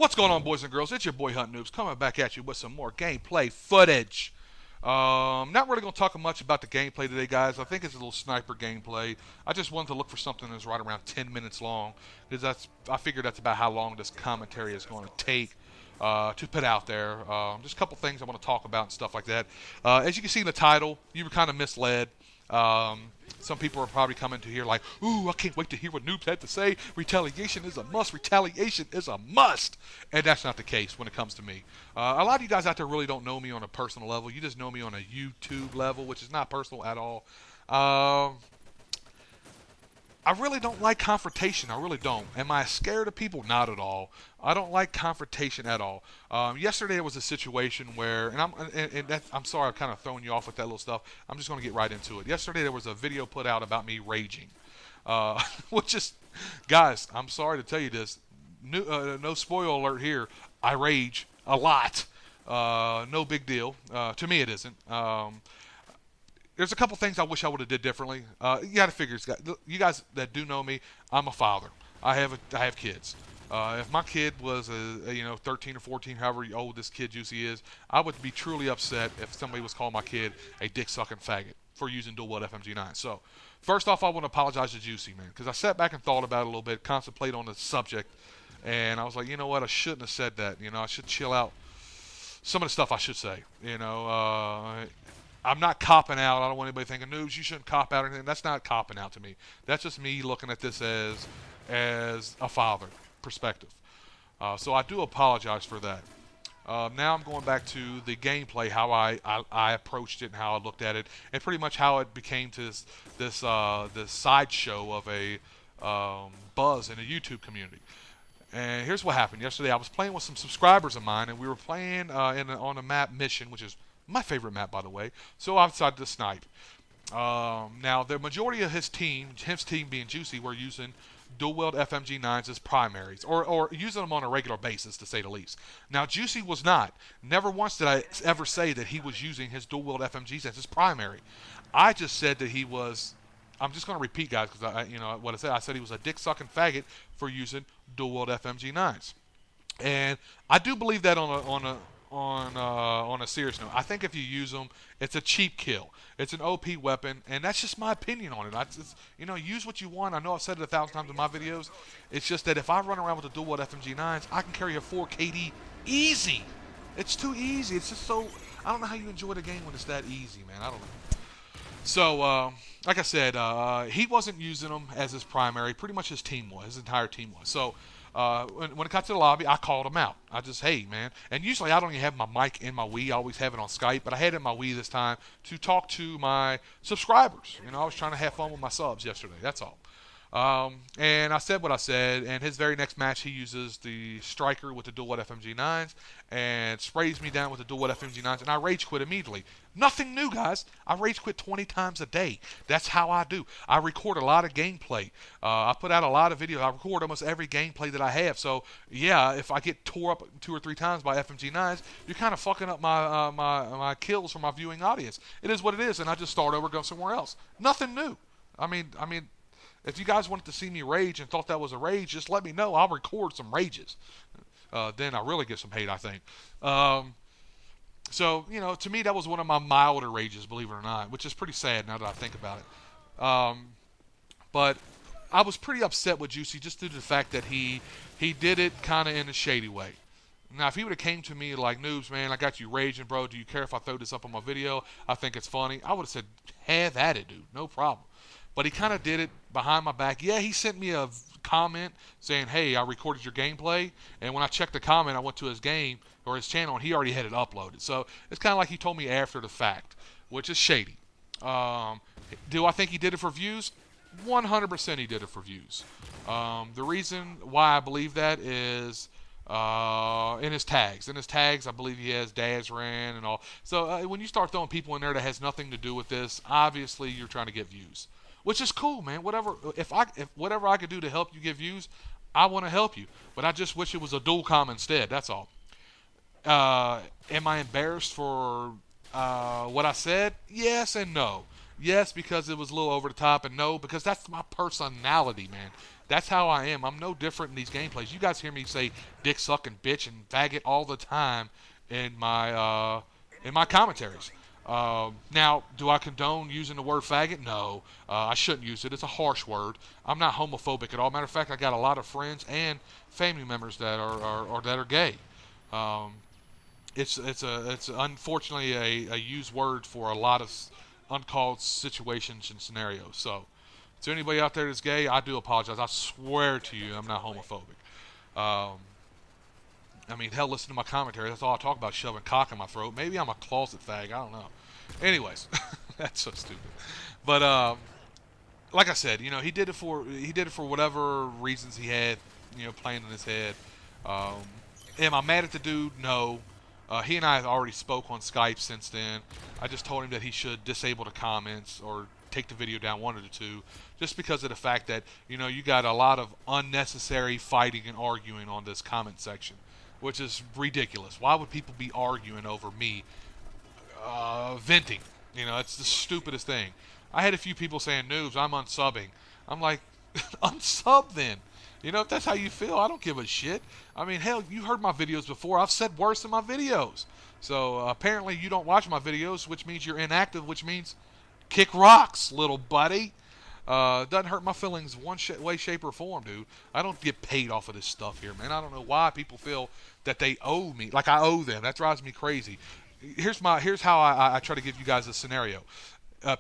What's going on, boys and girls? It's your boy Hunt Noobs coming back at you with some more gameplay footage. Not really going to talk much about the gameplay today, guys. I think it's a little sniper gameplay. I just wanted to look for something that's right around 10 minutes long, because I figured that's about how long this commentary is going to take to put out there. Just a couple things I want to talk about and stuff like that. As you can see in the title, you were kind of misled. Some people are probably coming to here like, ooh, I can't wait to hear what Noobs had to say. Retaliation is a must. Retaliation is a must. And that's not the case when it comes to me. A lot of you guys out there really don't know me on a personal level. You just know me on a YouTube level, which is not personal at all. I really don't like confrontation. I really don't. Am I scared of people? Not at all. I don't like confrontation at all. Yesterday there was a situation where, I'm sorry I've kind of thrown you off with that little stuff. I'm just going to get right into it. Yesterday there was a video put out about me raging, which is, guys, I'm sorry to tell you this. No spoiler alert here. I rage a lot. No big deal. To me it isn't. There's a couple things I wish I would have did differently. You got to figure, you guys that do know me, I'm a father. I have kids. If my kid was 13 or 14, however old this kid Juicy is, I would be truly upset if somebody was calling my kid a dick-sucking faggot for using dual-wield FMG9. So, first off, I want to apologize to Juicy, man, because I sat back and thought about it a little bit, contemplated on the subject, and I was like, you know what, I shouldn't have said that. I should chill out some of the stuff I should say. I'm not copping out. I don't want anybody thinking, Noobs, you shouldn't cop out or anything. That's not copping out to me. That's just me looking at this as a father perspective. So I do apologize for that. Now I'm going back to the gameplay, how I approached it and how I looked at it, and pretty much how it became to this sideshow of a buzz in the YouTube community. And here's what happened. Yesterday I was playing with some subscribers of mine, and we were playing on a map Mission, which is my favorite map, by the way. So I decided to snipe. Now, the majority of his team being Juicy, were using dual-wield FMG9s as primaries, or using them on a regular basis, to say the least. Now, Juicy was not. Never once did I ever say that he was using his dual-wield FMGs as his primary. I just said that he was. I'm just going to repeat, guys, because what I said. I said he was a dick-sucking faggot for using dual-wield FMG9s, and I do believe that on a serious note. I think if you use them, it's a cheap kill. It's an OP weapon, and that's just my opinion on it. Use what you want. I know I've said it 1,000 times in my videos. It's just that if I run around with the dual-wield FMG9s, I can carry a 4 KD easy. It's too easy. It's just so. I don't know how you enjoy the game when it's that easy, man. I don't know. So, like I said, he wasn't using them as his primary. Pretty much his entire team was. So, when it got to the lobby, I called him out. I just, hey, man. And usually I don't even have my mic in my Wii. I always have it on Skype. But I had it in my Wii this time to talk to my subscribers. I was trying to have fun with my subs yesterday. That's all. And I said what I said. And his very next match, he uses the Striker with the dual-wield FMG9s and sprays me down with the dual-wield FMG9s. And I rage quit immediately. Nothing new, guys. I rage quit 20 times a day. That's how I do. I record a lot of gameplay. I put out a lot of videos. I record almost every gameplay that I have. So, yeah, if I get tore up 2 or 3 times by FMG9s, you're kind of fucking up my kills for my viewing audience. It is what it is, and I just start over, go somewhere else. Nothing new. I mean, if you guys wanted to see me rage and thought that was a rage, just let me know. I'll record some rages. Then I really get some hate, I think. So, to me, that was one of my milder rages, believe it or not, which is pretty sad now that I think about it. But I was pretty upset with Juicy just due to the fact that he did it kind of in a shady way. Now, if he would have came to me like, Noobs, man, I got you raging, bro. Do you care if I throw this up on my video? I think it's funny. I would have said, have at it, dude. No problem. But he kind of did it behind my back. Yeah, he sent me a comment saying, hey, I recorded your gameplay. And when I checked the comment, I went to his game or his channel, and he already had it uploaded. So it's kind of like he told me after the fact, which is shady. Do I think he did it for views? 100% he did it for views. The reason why I believe that is in his tags. In his tags, I believe he has Dazran and all. So when you start throwing people in there that has nothing to do with this, obviously you're trying to get views. Which is cool, man. If whatever I could do to help you get views, I want to help you. But I just wish it was a dual comm instead. That's all. Am I embarrassed for what I said? Yes and no. Yes, because it was a little over the top, and no, because that's my personality, man. That's how I am. I'm no different in these gameplays. You guys hear me say dick sucking bitch and faggot all the time in my commentaries. Now, do I condone using the word faggot? No, I shouldn't use it. It's a harsh word. I'm not homophobic at all. Matter of fact, I got a lot of friends and family members that are gay. Um, it's unfortunately a used word for a lot of uncalled situations and scenarios. So, to anybody out there that's gay, I do apologize. I swear to you, I'm not homophobic. Um, I mean, hell, listen to my commentary. That's all I talk about, shoving cock in my throat. Maybe I'm a closet fag. I don't know. Anyways, that's so stupid. But like I said, he did it for whatever reasons he had, playing in his head. Um, am I mad at the dude? No. He and I have already spoke on Skype since then. I just told him that he should disable the comments or take the video down one of the two, just because of the fact that you got a lot of unnecessary fighting and arguing on this comment section, which is ridiculous. Why would people be arguing over me venting? It's the stupidest thing. I had a few people saying, "Noobs, I'm unsubbing." I'm like, unsub then. If that's how you feel, I don't give a shit. I mean, hell, you heard my videos before. I've said worse in my videos. So apparently you don't watch my videos, which means you're inactive, which means kick rocks, little buddy. Doesn't hurt my feelings one way, shape, or form, dude. I don't get paid off of this stuff here, man. I don't know why people feel that they owe me, like I owe them. That drives me crazy. Here's how I try to give you guys a scenario.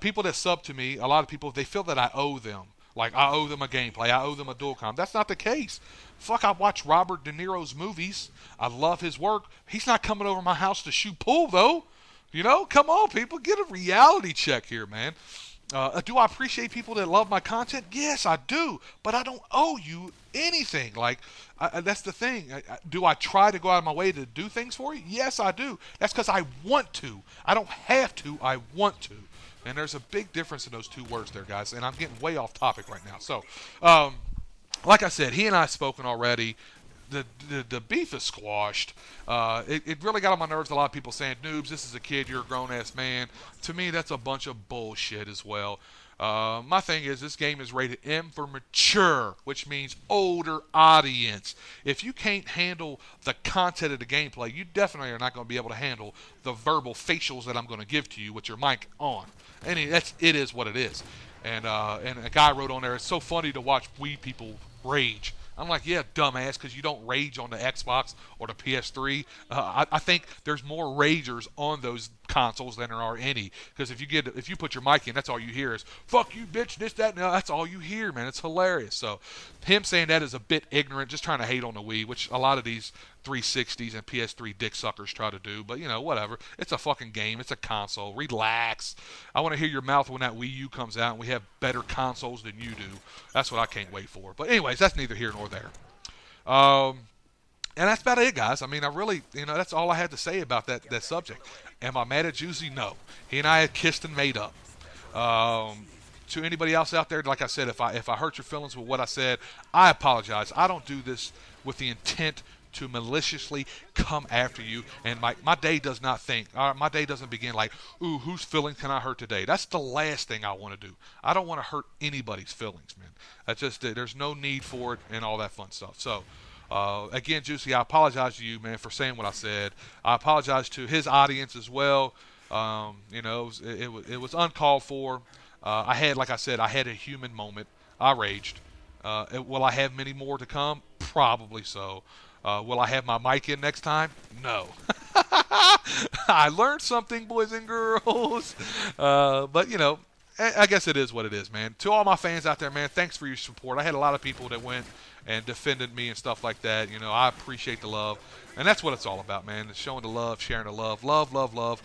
People that sub to me, a lot of people, they feel that I owe them. Like, I owe them a gameplay. I owe them a dual com. That's not the case. Fuck, I watch Robert De Niro's movies. I love his work. He's not coming over my house to shoot pool, though. Come on, people. Get a reality check here, man. Do I appreciate people that love my content? Yes, I do. But I don't owe you anything. Like, that's the thing. Do I try to go out of my way to do things for you? Yes, I do. That's because I want to. I don't have to. I want to. And there's a big difference in those two words there, guys. And I'm getting way off topic right now. So, like I said, he and I have spoken already. The beef is squashed. It really got on my nerves. A lot of people saying, "Noobs, this is a kid. You're a grown-ass man." To me, that's a bunch of bullshit as well. My thing is, this game is rated M for mature, which means older audience. If you can't handle the content of the gameplay, you definitely are not going to be able to handle the verbal facials that I'm going to give to you with your mic on. And it is what it is. And a guy wrote on there, "It's so funny to watch we people rage." I'm like, yeah, dumbass, because you don't rage on the Xbox or the PS3. I think there's more ragers on those consoles than there are any. Because if you put your mic in, that's all you hear is "fuck you, bitch," this, that, and that's all you hear, man. It's hilarious. So him saying that is a bit ignorant, just trying to hate on the Wii, which a lot of these 360s and PS3 dick suckers try to do. But whatever. It's a fucking game. It's a console. Relax. I want to hear your mouth when that Wii U comes out and we have better consoles than you do. That's what I can't wait for. But anyways, that's neither here nor there. And that's about it, guys. I mean, I really, that's all I had to say about that subject. Am I mad at Juicy? No. He and I had kissed and made up. To anybody else out there, like I said, if I hurt your feelings with what I said, I apologize. I don't do this with the intent to maliciously come after you, and my day does not my day doesn't begin like, ooh, whose feelings can I hurt today? That's the last thing I want to do. I don't want to hurt anybody's feelings, man. There's no need for it and all that fun stuff. So, again, Juicy, I apologize to you, man, for saying what I said. I apologize to his audience as well. It was uncalled for. Like I said, I had a human moment. I raged. Will I have many more to come? Probably so. Will I have my mic in next time? No. I learned something, boys and girls. But, I guess it is what it is, man. To all my fans out there, man, thanks for your support. I had a lot of people that went and defended me and stuff like that. I appreciate the love. And that's what it's all about, man. It's showing the love, sharing the love. Love, love, love.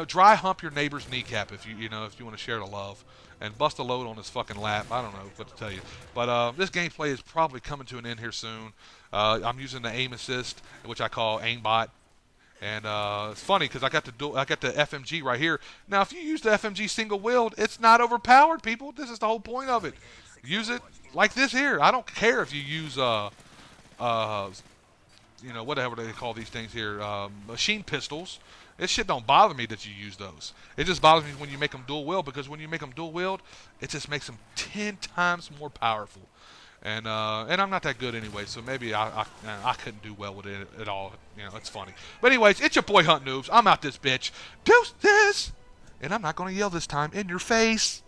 Dry hump your neighbor's kneecap if you want to share the love. And bust a load on his fucking lap. I don't know what to tell you. But this gameplay is probably coming to an end here soon. I'm using the aim assist, which I call aimbot. And it's funny because I got the FMG right here. Now, if you use the FMG single wield, it's not overpowered, people. This is the whole point of it. Use it like this here. I don't care if you use whatever they call these things here, machine pistols. This shit don't bother me that you use those. It just bothers me when you make them dual wield, because when you make them dual wield, it just makes them 10 times more powerful. and I'm not that good anyway, so maybe I couldn't do well with it at all. It's funny. But anyways, it's your boy Hunt Noobs. I'm out this bitch. Deuce this, and I'm not gonna yell this time in your face.